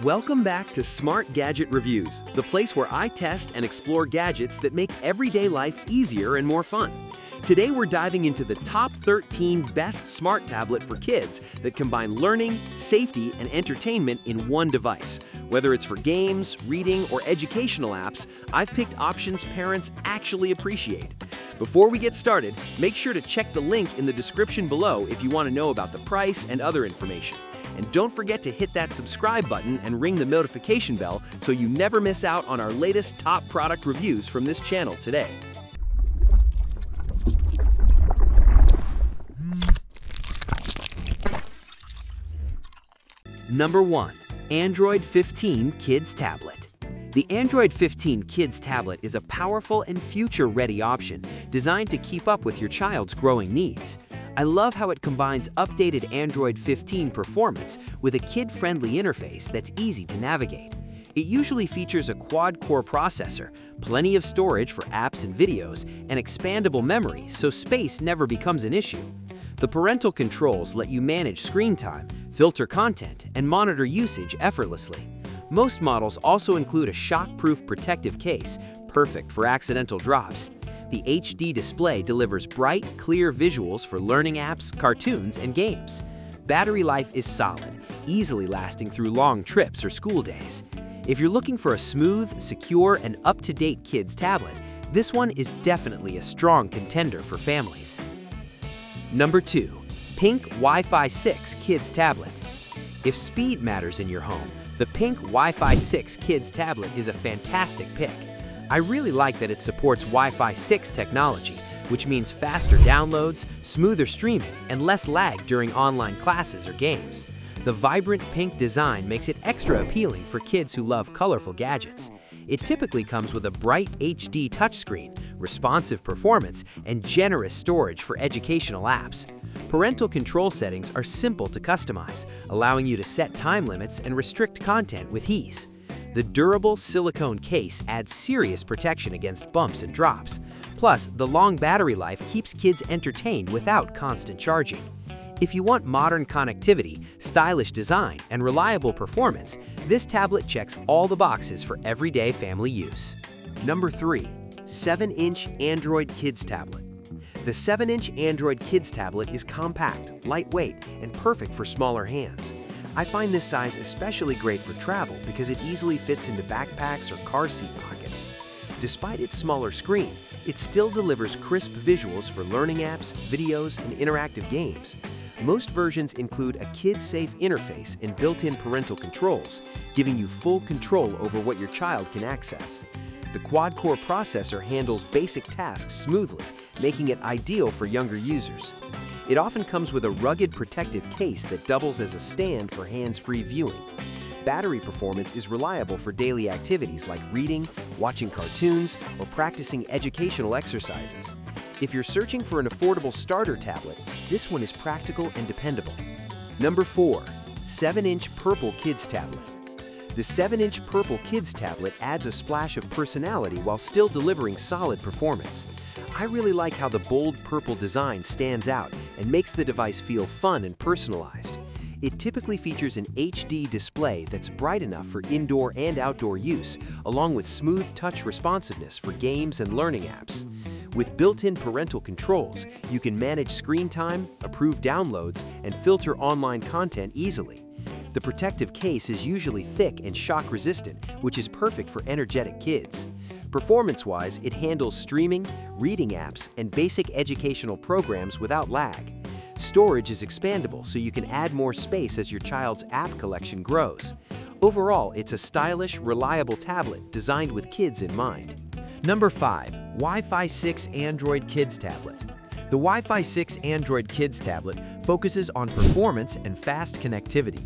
Welcome back to Smart Gadget Reviews, the place where I test and explore gadgets that make everyday life easier and more fun. Today we're diving into the top 13 best smart tablet for kids that combine learning, safety, and entertainment in one device. Whether it's for games, reading, or educational apps, I've picked options parents actually appreciate. Before we get started, make sure to check the link in the description below if you want to know about the price and other information. And don't forget to hit that subscribe button and ring the notification bell so you never miss out on our latest top product reviews from this channel today. Number 1. Android 15 Kids Tablet. The Android 15 Kids Tablet is a powerful and future-ready option designed to keep up with your child's growing needs. I love how it combines updated Android 15 performance with a kid-friendly interface that's easy to navigate. It usually features a quad-core processor, plenty of storage for apps and videos, and expandable memory so space never becomes an issue. The parental controls let you manage screen time, filter content, and monitor usage effortlessly. Most models also include a shock-proof protective case, perfect for accidental drops. The HD display delivers bright, clear visuals for learning apps, cartoons, and games. Battery life is solid, easily lasting through long trips or school days. If you're looking for a smooth, secure, and up-to-date kids tablet, this one is definitely a strong contender for families. Number 2. Pink Wi-Fi 6 Kids Tablet. If speed matters in your home, the Pink Wi-Fi 6 Kids Tablet is a fantastic pick. I really like that it supports Wi-Fi 6 technology, which means faster downloads, smoother streaming, and less lag during online classes or games. The vibrant pink design makes it extra appealing for kids who love colorful gadgets. It typically comes with a bright HD touchscreen, responsive performance, and generous storage for educational apps. Parental control settings are simple to customize, allowing you to set time limits and restrict content with ease. The durable silicone case adds serious protection against bumps and drops. Plus, the long battery life keeps kids entertained without constant charging. If you want modern connectivity, stylish design, and reliable performance, this tablet checks all the boxes for everyday family use. Number 3. 7-inch Android Kids Tablet. The 7-inch Android Kids Tablet is compact, lightweight, and perfect for smaller hands. I find this size especially great for travel because it easily fits into backpacks or car seat pockets. Despite its smaller screen, it still delivers crisp visuals for learning apps, videos, and interactive games. Most versions include a kid-safe interface and built-in parental controls, giving you full control over what your child can access. The quad-core processor handles basic tasks smoothly, making it ideal for younger users. It often comes with a rugged protective case that doubles as a stand for hands-free viewing. Battery performance is reliable for daily activities like reading, watching cartoons, or practicing educational exercises. If you're searching for an affordable starter tablet, this one is practical and dependable. Number 4. 7-inch Purple Kids Tablet. The 7-inch Purple Kids Tablet adds a splash of personality while still delivering solid performance. I really like how the bold purple design stands out and makes the device feel fun and personalized. It typically features an HD display that's bright enough for indoor and outdoor use, along with smooth touch responsiveness for games and learning apps. With built-in parental controls, you can manage screen time, approve downloads, and filter online content easily. The protective case is usually thick and shock-resistant, which is perfect for energetic kids. Performance-wise, it handles streaming, reading apps, and basic educational programs without lag. Storage is expandable, so you can add more space as your child's app collection grows. Overall, it's a stylish, reliable tablet designed with kids in mind. Number 5. Wi-Fi 6 Android Kids Tablet. The Wi-Fi 6 Android Kids Tablet focuses on performance and fast connectivity.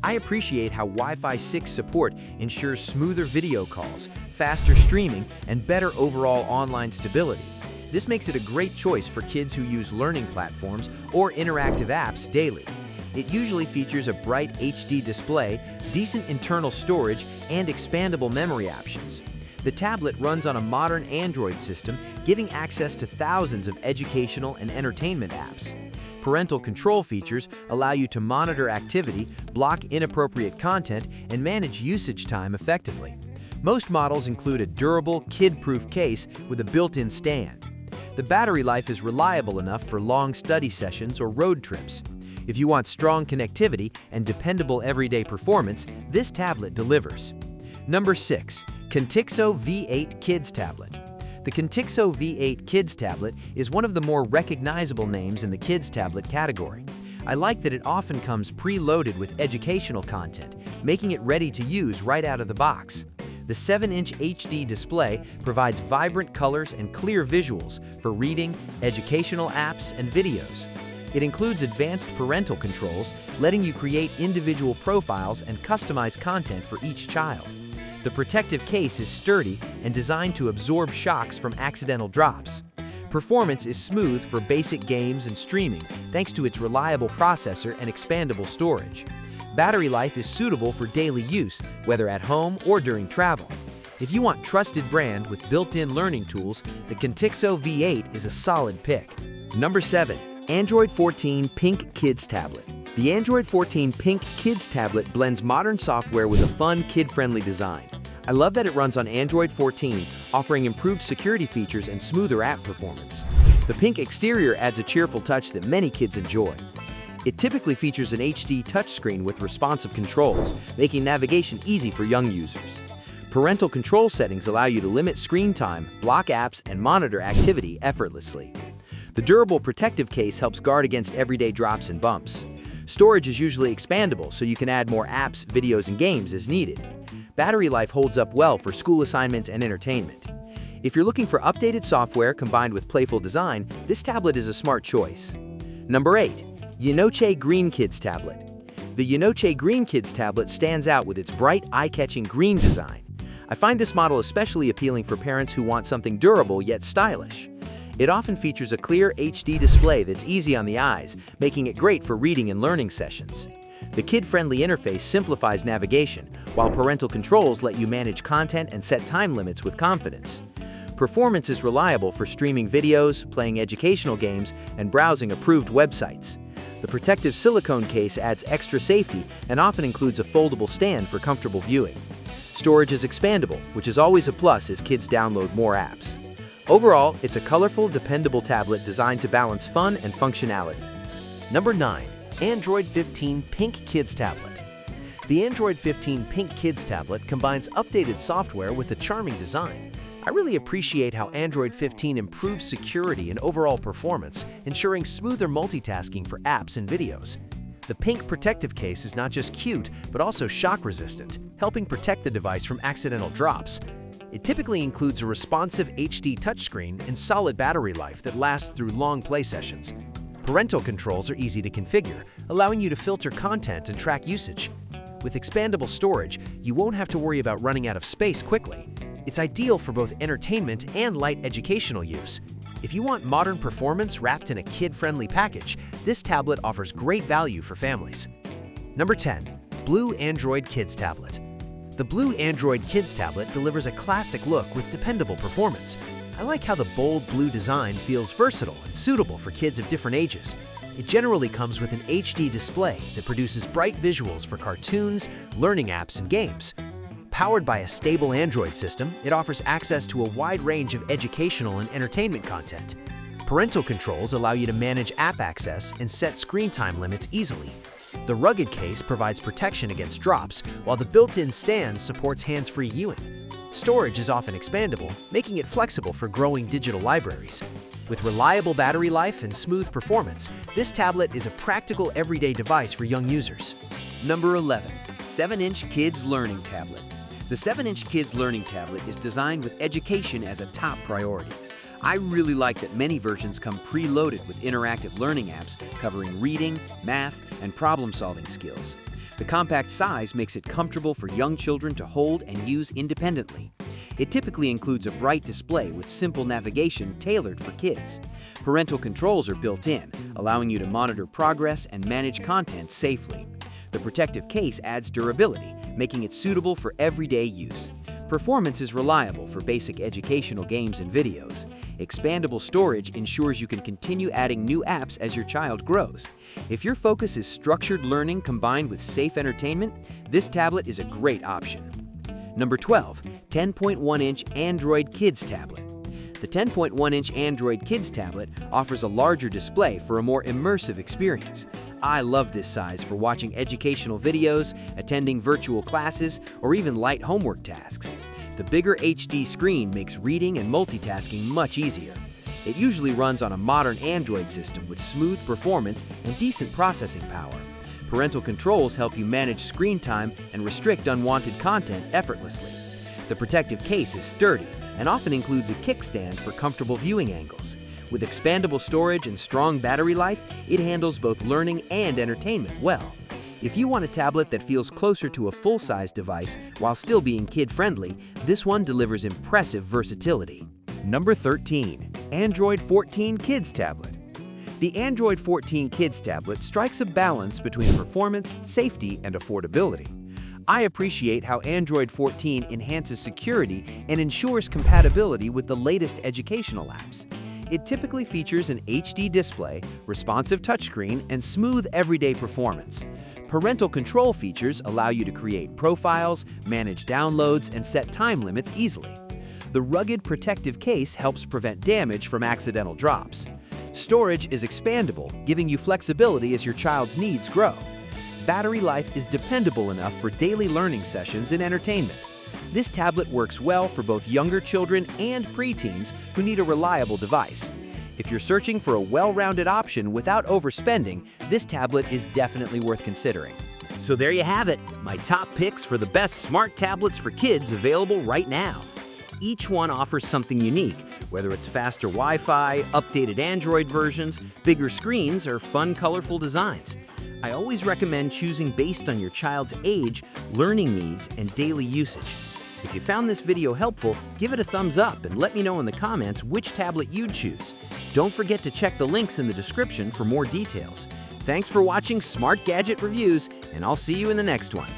I appreciate how Wi-Fi 6 support ensures smoother video calls, faster streaming, and better overall online stability. This makes it a great choice for kids who use learning platforms or interactive apps daily. It usually features a bright HD display, decent internal storage, and expandable memory options. The tablet runs on a modern Android system, giving access to thousands of educational and entertainment apps. Parental control features allow you to monitor activity, block inappropriate content, and manage usage time effectively. Most models include a durable, kid-proof case with a built-in stand. The battery life is reliable enough for long study sessions or road trips. If you want strong connectivity and dependable everyday performance, this tablet delivers. Number 6. Contixo V8 Kids Tablet. The Contixo V8 Kids Tablet is one of the more recognizable names in the kids tablet category. I like that it often comes preloaded with educational content, making it ready to use right out of the box. The 7-inch HD display provides vibrant colors and clear visuals for reading, educational apps, and videos. It includes advanced parental controls, letting you create individual profiles and customize content for each child. The protective case is sturdy and designed to absorb shocks from accidental drops. Performance is smooth for basic games and streaming, thanks to its reliable processor and expandable storage. Battery life is suitable for daily use, whether at home or during travel. If you want trusted brand with built-in learning tools, the Contixo V8 is a solid pick. Number 7. Android 14 Pink Kids Tablet. The Android 14 Pink Kids Tablet blends modern software with a fun, kid-friendly design. I love that it runs on Android 14, offering improved security features and smoother app performance. The pink exterior adds a cheerful touch that many kids enjoy. It typically features an HD touchscreen with responsive controls, making navigation easy for young users. Parental control settings allow you to limit screen time, block apps, and monitor activity effortlessly. The durable protective case helps guard against everyday drops and bumps. Storage is usually expandable, so you can add more apps, videos, and games as needed. Battery life holds up well for school assignments and entertainment. If you're looking for updated software combined with playful design, this tablet is a smart choice. Number 8. YINOCHE Green Kids Tablet. The YINOCHE Green Kids Tablet stands out with its bright, eye-catching green design. I find this model especially appealing for parents who want something durable yet stylish. It often features a clear HD display that's easy on the eyes, making it great for reading and learning sessions. The kid-friendly interface simplifies navigation, while parental controls let you manage content and set time limits with confidence. Performance is reliable for streaming videos, playing educational games, and browsing approved websites. The protective silicone case adds extra safety and often includes a foldable stand for comfortable viewing. Storage is expandable, which is always a plus as kids download more apps. Overall, it's a colorful, dependable tablet designed to balance fun and functionality. Number 9. Android 15 Pink Kids Tablet. The Android 15 Pink Kids Tablet combines updated software with a charming design. I really appreciate how Android 15 improves security and overall performance, ensuring smoother multitasking for apps and videos. The pink protective case is not just cute, but also shock-resistant, helping protect the device from accidental drops. It typically includes a responsive HD touchscreen and solid battery life that lasts through long play sessions. Parental controls are easy to configure, allowing you to filter content and track usage. With expandable storage, you won't have to worry about running out of space quickly. It's ideal for both entertainment and light educational use. If you want modern performance wrapped in a kid-friendly package, this tablet offers great value for families. Number 10. Blue Android Kids Tablet. The Blue Android Kids Tablet delivers a classic look with dependable performance. I like how the bold blue design feels versatile and suitable for kids of different ages. It generally comes with an HD display that produces bright visuals for cartoons, learning apps, and games. Powered by a stable Android system, it offers access to a wide range of educational and entertainment content. Parental controls allow you to manage app access and set screen time limits easily. The rugged case provides protection against drops, while the built-in stand supports hands-free viewing. Storage is often expandable, making it flexible for growing digital libraries. With reliable battery life and smooth performance, this tablet is a practical everyday device for young users. Number 11. 7-inch Kids Learning Tablet. The 7-inch Kids Learning Tablet is designed with education as a top priority. I really like that many versions come preloaded with interactive learning apps covering reading, math, and problem-solving skills. The compact size makes it comfortable for young children to hold and use independently. It typically includes a bright display with simple navigation tailored for kids. Parental controls are built in, allowing you to monitor progress and manage content safely. The protective case adds durability, making it suitable for everyday use. Performance is reliable for basic educational games and videos. Expandable storage ensures you can continue adding new apps as your child grows. If your focus is structured learning combined with safe entertainment, this tablet is a great option. Number 12, 10.1-inch Android Kids Tablet. The 10.1-inch Android Kids tablet offers a larger display for a more immersive experience. I love this size for watching educational videos, attending virtual classes, or even light homework tasks. The bigger HD screen makes reading and multitasking much easier. It usually runs on a modern Android system with smooth performance and decent processing power. Parental controls help you manage screen time and restrict unwanted content effortlessly. The protective case is sturdy and often includes a kickstand for comfortable viewing angles. With expandable storage and strong battery life, it handles both learning and entertainment well. If you want a tablet that feels closer to a full-size device while still being kid-friendly, this one delivers impressive versatility. Number 13, Android 14 Kids Tablet. The Android 14 Kids Tablet strikes a balance between performance, safety, and affordability. I appreciate how Android 14 enhances security and ensures compatibility with the latest educational apps. It typically features an HD display, responsive touchscreen, and smooth everyday performance. Parental control features allow you to create profiles, manage downloads, and set time limits easily. The rugged protective case helps prevent damage from accidental drops. Storage is expandable, giving you flexibility as your child's needs grow. Battery life is dependable enough for daily learning sessions and entertainment. This tablet works well for both younger children and preteens who need a reliable device. If you're searching for a well-rounded option without overspending, this tablet is definitely worth considering. So there you have it, my top picks for the best smart tablets for kids available right now. Each one offers something unique, whether it's faster Wi-Fi, updated Android versions, bigger screens, or fun, colorful designs. I always recommend choosing based on your child's age, learning needs, and daily usage. If you found this video helpful, give it a thumbs up and let me know in the comments which tablet you'd choose. Don't forget to check the links in the description for more details. Thanks for watching Smart Gadget Reviews, and I'll see you in the next one.